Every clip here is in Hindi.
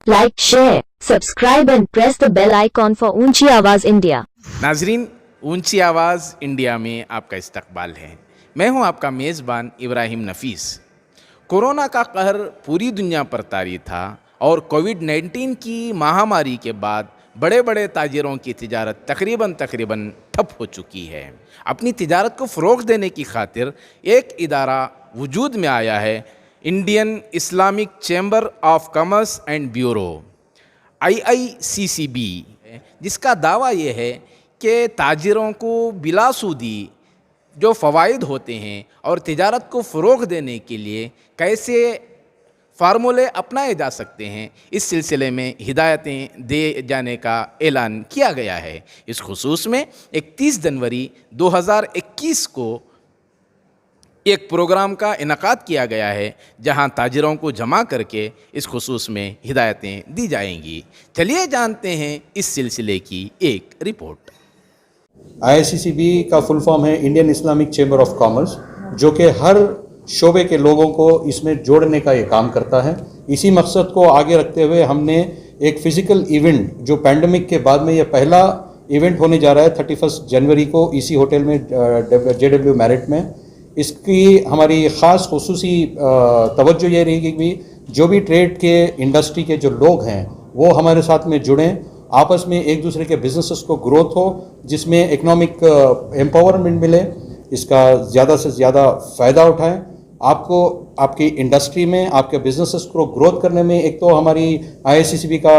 like, share, subscribe and press the bell icon for ऊंची आवाज़ इंडिया। नाजरीन, ऊंची आवाज़ इंडिया में आपका इस्तकबाल है। मैं हूं आपका मेज़बान इब्राहिम नफीस। कोरोना का कहर पूरी दुनिया पर तारी था और कोविड-19 की महामारी के बाद बड़े बड़े ताजिरों की तिजारत तकरीबन ठप हो चुकी है। अपनी तिजारत को फ़रोग़ देने की खातिर एक इदारा वजूद में आया है, Indian Islamic chamber of commerce and bureau IICCB, जिसका दावा ये है कि ताजिरों को बिलासूदी जो फ़वाइद होते हैं और तिजारत को फ़रोग़ देने के लिए कैसे फार्मूले अपनाए जा सकते हैं, इस सिलसिले में हिदायतें दे जाने का ऐलान किया गया है। इस खुसूस में 31 जनवरी 2021 को एक प्रोग्राम का इनकाद किया गया है, जहां ताजिरों को जमा करके इस खुसूस में हिदायतें दी जाएंगी। चलिए जानते हैं इस सिलसिले की एक रिपोर्ट। IICCB का फुल फॉर्म है Indian Islamic chamber of commerce, जो कि हर शोबे के लोगों को इसमें जोड़ने का ये काम करता है। इसी मकसद को आगे रखते हुए हमने एक फ़िज़िकल इवेंट, जो पैंडमिक के बाद में ये पहला इवेंट होने जा रहा है 31 जनवरी को इसी होटल में JW मैरिट में, इसकी हमारी ख़ास खुसूसी तवज्जो ये रहेगी कि जो भी ट्रेड के इंडस्ट्री के जो लोग हैं वो हमारे साथ में जुड़ें, आपस में एक दूसरे के बिजनेसेस को ग्रोथ हो, जिसमें इकोनॉमिक एम्पावरमेंट मिले, इसका ज़्यादा से ज़्यादा फ़ायदा उठाएं। आपको आपकी इंडस्ट्री में आपके बिजनेसेस को ग्रोथ करने में एक तो हमारी IICCB का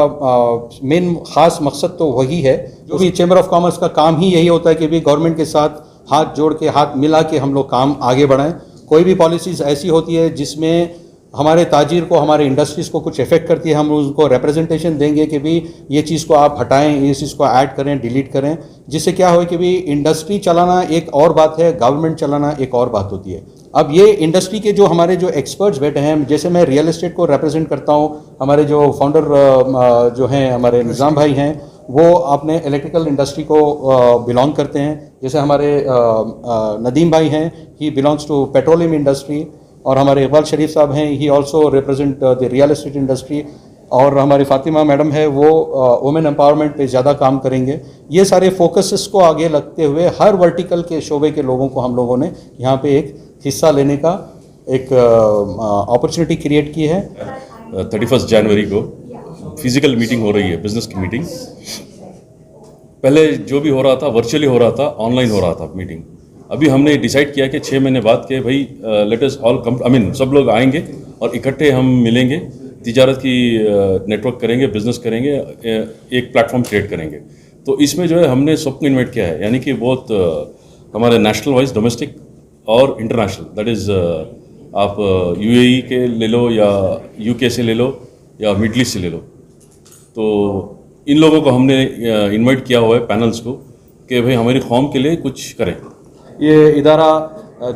मेन ख़ास मकसद तो वही है। जो भी चैम्बर ऑफ कॉमर्स का काम ही यही होता है कि भी गवर्नमेंट के साथ हाथ जोड़ के, हाथ मिला के हम लोग काम आगे बढ़ाएं। कोई भी पॉलिसीज़ ऐसी होती है जिसमें हमारे ताजिर को, हमारे इंडस्ट्रीज़ को कुछ इफेक्ट करती है, हम उनको रिप्रेजेंटेशन देंगे कि भी ये चीज़ को आप हटाएं, ये चीज़ को ऐड करें, डिलीट करें, जिससे क्या हो कि भी इंडस्ट्री चलाना एक और बात है, गवर्नमेंट चलाना एक और बात होती है। अब ये इंडस्ट्री के जो हमारे जो एक्सपर्ट्स बैठे हैं, जैसे मैं रियल एस्टेट को रिप्रेजेंट करता हूँ, हमारे जो फाउंडर जो हैं हमारे निज़ाम भाई हैं, वो अपने इलेक्ट्रिकल इंडस्ट्री को बिलोंग करते हैं। जैसे हमारे नदीम भाई हैं, he belongs to petroleum industry, और हमारे इकबाल शरीफ साहब हैं, he also represent the real estate industry, और हमारी फातिमा मैडम है, वो वुमेन एम्पावरमेंट पे ज़्यादा काम करेंगे। ये सारे फोकसेस को आगे लगते हुए हर वर्टिकल के शोबे के लोगों को हम लोगों ने यहाँ पे एक हिस्सा लेने का एक अपॉर्चुनिटी क्रिएट की है। 31 जनवरी को फिजिकल मीटिंग हो रही है, बिजनेस की मीटिंग। पहले जो भी हो रहा था वर्चुअली हो रहा था, ऑनलाइन हो रहा था मीटिंग। अभी हमने डिसाइड किया कि 6 महीने बाद के भाई let us all come, I mean सब लोग आएंगे और इकट्ठे हम मिलेंगे, तिजारत की नेटवर्क करेंगे, बिजनेस करेंगे, एक प्लेटफॉर्म क्रिएट करेंगे। तो इसमें जो है हमने सबको इन्वाइट किया है, यानी कि बहुत हमारे नेशनल वाइज, डोमेस्टिक और इंटरनेशनल, दैट इज़ आप UAE के ले लो या UK से ले लो या मिडल ईस्ट से ले लो। तो इन लोगों को हमने इनवाइट किया हुआ है, पैनल्स को, कि भाई हमारी कौम के लिए कुछ करें। ये इदारा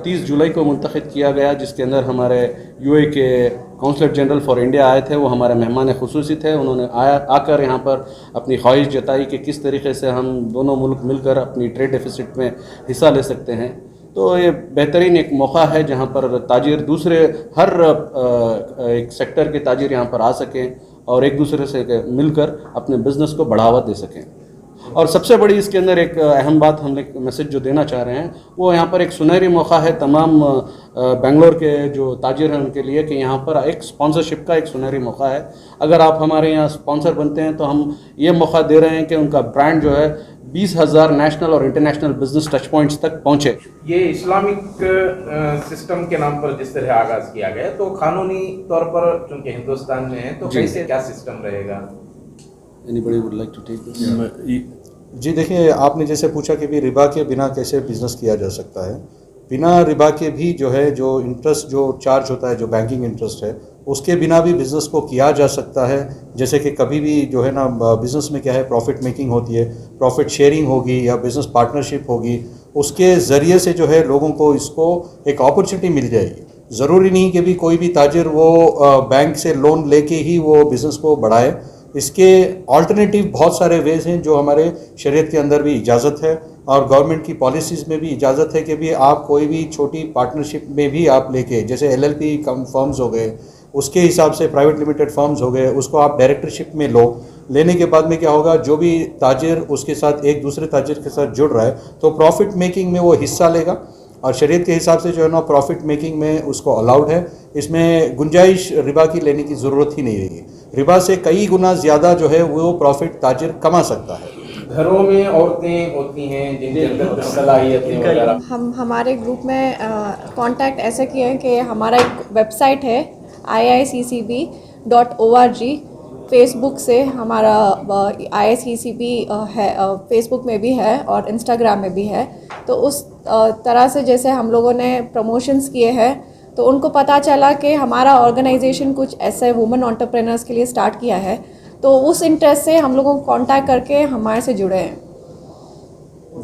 30 जुलाई को मुंतखब किया गया, जिसके अंदर हमारे UAE के काउंसलर जनरल फॉर इंडिया आए थे। वो हमारे मेहमान खुसूसी थे। उन्होंने आकर यहाँ पर अपनी ख्वाहिश जताई कि किस तरीके से हम दोनों मुल्क मिलकर अपनी ट्रेड डेफिसिट में हिस्सा ले सकते हैं। तो ये बेहतरीन एक मौका है जहाँ पर ताजिर दूसरे हर एक सेक्टर के ताजिर यहाँ पर आ सकें और एक दूसरे से मिलकर अपने बिज़नेस को बढ़ावा दे सकें। और सबसे बड़ी इसके अंदर एक अहम बात हम एक मैसेज जो देना चाह रहे हैं, वो यहाँ पर एक सुनहरी मौका है तमाम बेंगलोर के जो ताजिर हैं उनके लिए, कि यहाँ पर एक स्पॉन्सरशिप का एक सुनहरी मौका है। अगर आप हमारे यहाँ स्पॉन्सर बनते हैं तो हम ये मौका दे रहे हैं कि उनका ब्रांड जो है 20,000 नेशनल और इंटरनेशनल बिजनेस टच पॉइंट्स तक पहुँचे। ये इस्लामिक सिस्टम के नाम पर जिस तरह आगाज़ किया गया, तो कानूनी तौर पर चूँकि हिंदुस्तान में है, तो कैसे क्या सिस्टम रहेगा? Anybody would like to take this? जी देखिए, आपने जैसे पूछा कि भी रिबा के बिना कैसे बिज़नेस किया जा सकता है। बिना रिबा के भी जो है, जो इंटरेस्ट जो चार्ज होता है, जो बैंकिंग इंटरेस्ट है, उसके बिना भी बिज़नेस को किया जा सकता है। जैसे कि कभी भी जो है ना, बिज़नेस में क्या है, प्रॉफिट मेकिंग होती है, प्रॉफिट शेयरिंग होगी या बिज़नेस पार्टनरशिप होगी, उसके ज़रिए से जो है लोगों को इसको एक अपॉर्चुनिटी मिल जाएगी। ज़रूरी नहीं कि भी कोई भी ताजिर वो बैंक से लोन लेके ही वो बिज़नेस को बढ़ाए। इसके ऑल्टरनेटिव बहुत सारे वेज हैं जो हमारे शरीयत के अंदर भी इजाज़त है और गवर्नमेंट की पॉलिसीज़ में भी इजाज़त है कि भी आप कोई भी छोटी पार्टनरशिप में भी आप लेके, जैसे LLP फर्म्स हो गए उसके हिसाब से प्राइवेट लिमिटेड फर्म्स हो गए, उसको आप डायरेक्टरशिप में लो। लेने के बाद में क्या होगा, जो भी ताजिर उसके साथ एक दूसरे ताजिर के साथ जुड़ रहा है तो प्रॉफिट मेकिंग में वो हिस्सा लेगा, और शरीयत के हिसाब से जो है ना प्रॉफिट मेकिंग में उसको अलाउड है। इसमें गुंजाइश रिबा की लेने की ज़रूरत ही नहीं रहेगी। रिबा से कई गुना ज़्यादा जो है वो प्रॉफिट ताजिर कमा सकता है। घरों में औरतें होती हैं जिनके अंदर सलाहियतें वगैरह, हम हमारे ग्रुप में कांटेक्ट ऐसे किए हैं कि हमारा एक वेबसाइट है iiccb.org। फेसबुक से हमारा IICCB है, फेसबुक में भी है और इंस्टाग्राम में भी है। तो उस तरह से जैसे हम लोगों ने प्रमोशंस किए हैं तो उनको पता चला कि हमारा ऑर्गेनाइजेशन कुछ ऐसे वुमेन एंटरप्रेन्योर्स के लिए स्टार्ट किया है, तो उस इंटरेस्ट से हम लोगों को कांटेक्ट करके हमारे से जुड़े हैं।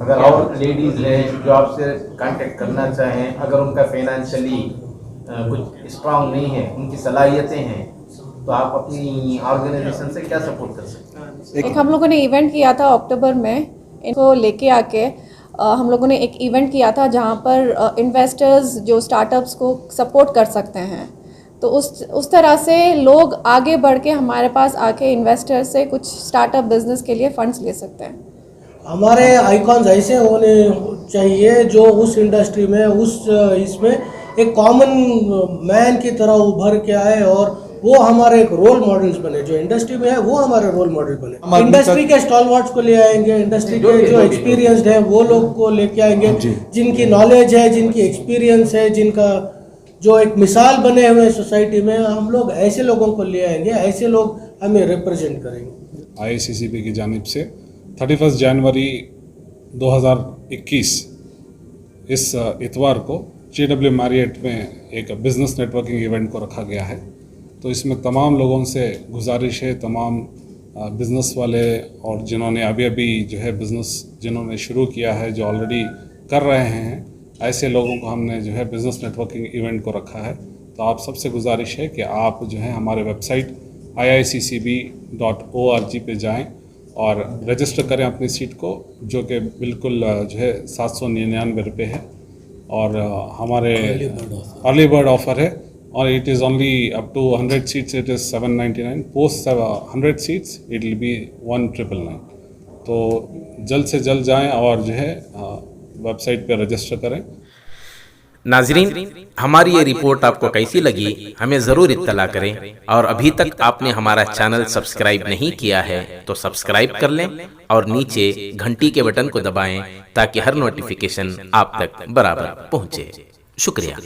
अगर और लेडीज़ हैं जो आपसे कांटेक्ट करना चाहें, अगर उनका फाइनेंशियली कुछ स्ट्रांग नहीं है, उनकी सलाहियतें हैं, तो आप अपनी ऑर्गेनाइजेशन से क्या सपोर्ट कर सकते हैं? एक हम लोगों ने इवेंट किया था अक्टूबर में, इनको लेके आके हम लोगों ने एक इवेंट किया था जहाँ पर इन्वेस्टर्स जो स्टार्टअप्स को सपोर्ट कर सकते हैं। तो उस तरह से लोग आगे बढ़ के हमारे पास आके इन्वेस्टर से कुछ स्टार्टअप बिजनेस के लिए फंड्स ले सकते हैं। हमारे आइकॉन्स ऐसे होने चाहिए जो उस इंडस्ट्री में इसमें एक कॉमन मैन की तरह उभर के आए और वो हमारे एक रोल मॉडल्स बने। जो इंडस्ट्री में है वो हमारे रोल मॉडल बने। इंडस्ट्री के स्टॉलवर्ड्स को ले आएंगे, इंडस्ट्री के जो एक्सपीरियंस्ड है वो लोग को लेके आएंगे, जिनकी नॉलेज है, जिनकी एक्सपीरियंस है, जिनका जो एक मिसाल बने हुए सोसाइटी में, हम लोग ऐसे लोगों को ले आएंगे, ऐसे लोग हमें रिप्रेजेंट करेंगे। IICCB की जानिब से 31 जनवरी 2021 इस इतवार को JW मैरियट में एक बिज़नेस नेटवर्किंग इवेंट को रखा गया है। तो इसमें तमाम लोगों से गुजारिश है, तमाम बिज़नेस वाले और जिन्होंने अभी जो है बिज़नेस जिन्होंने शुरू किया है, जो ऑलरेडी कर रहे हैं, ऐसे लोगों को हमने जो है बिज़नेस नेटवर्किंग इवेंट को रखा है। तो आप सबसे गुजारिश है कि आप जो है हमारे वेबसाइट iiccb.org पे जाएं और रजिस्टर करें अपनी सीट को, जो कि बिल्कुल जो है 799 रुपये है, और हमारे अर्ली बर्ड ऑफ़र है, और it is only up to 100 seats it is 799, post 100 seats it will be 1999। तो जल्द से जल्द जाएं और जो है वेबसाइट पे रजिस्टर करें। नाजरीन, हमारी ये रिपोर्ट आपको कैसी लगी हमें ज़रूर इत्तला करें, और अभी तक आपने हमारा चैनल सब्सक्राइब नहीं किया है तो सब्सक्राइब कर लें और नीचे घंटी के बटन को दबाएं ताकि हर नोटिफिकेशन आप तक बराबर पहुंचे। शुक्रिया।